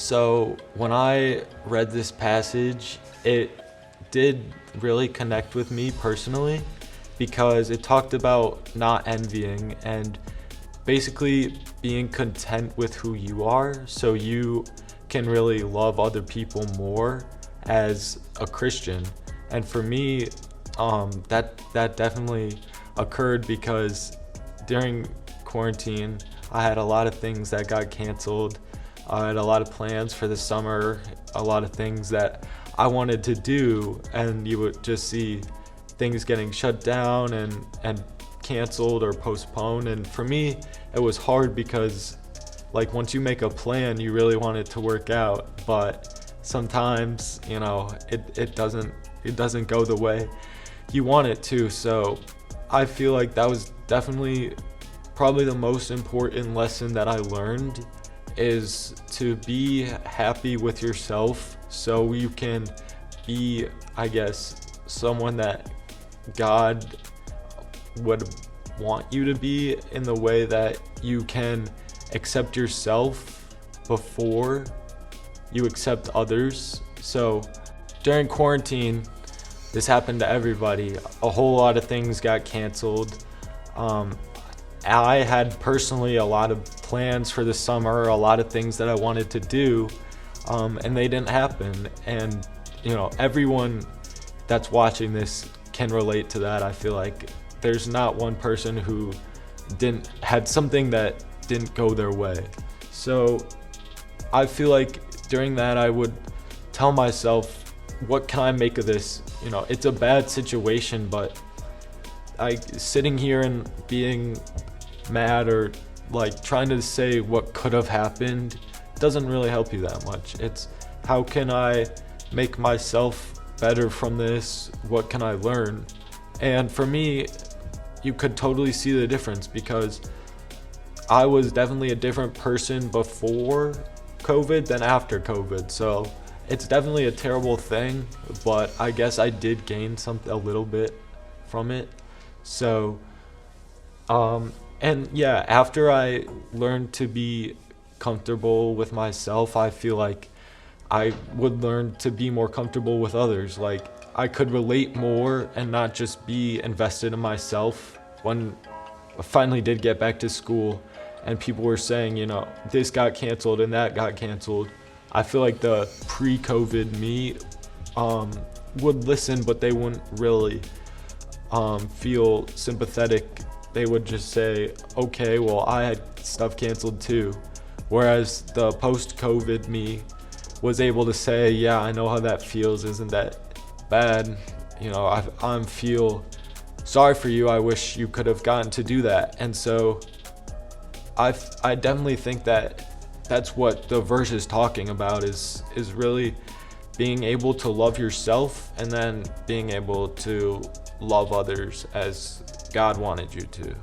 So when I read this passage, it did really connect with me personally because it talked about not envying and basically being content with who you are so you can really love other people more as a Christian. And for me, that definitely occurred because during quarantine, I had a lot of things that got canceled. I had a lot of plans for the summer, a lot of things that I wanted to do, and you would just see things getting shut down and canceled or postponed. And for me, it was hard because like once you make a plan, you really want it to work out, but sometimes, it doesn't go the way you want it to. So I feel like that was definitely probably the most important lesson that I learned, is to be happy with yourself so you can be, I guess, someone that God would want you to be, in the way that you can accept yourself before you accept others. So during quarantine, this happened to everybody. A whole lot of things got canceled. I had personally a lot of plans for the summer, a lot of things that I wanted to do, and they didn't happen. And everyone that's watching this can relate to that. I feel like there's not one person who had something that didn't go their way. So I feel like during that I would tell myself, what can I make of this? It's a bad situation, but sitting here and being mad or like trying to say what could have happened doesn't really help you that much. It's how can I make myself better from this? What can I learn? And for me, you could totally see the difference because I was definitely a different person before COVID than after COVID. So it's definitely a terrible thing, but I guess I did gain a little bit from it. So and yeah, after I learned to be comfortable with myself, I feel like I would learn to be more comfortable with others. Like I could relate more and not just be invested in myself. When I finally did get back to school and people were saying, this got canceled and that got canceled, I feel like the pre-COVID me would listen, but they wouldn't really feel sympathetic. They would just say, okay, well, I had stuff canceled too. Whereas the post-COVID me was able to say, yeah, I know how that feels. Isn't that bad? I feel sorry for you. I wish you could have gotten to do that. And so I definitely think that's what the verse is talking about, is really being able to love yourself and then being able to love others as God wanted you to.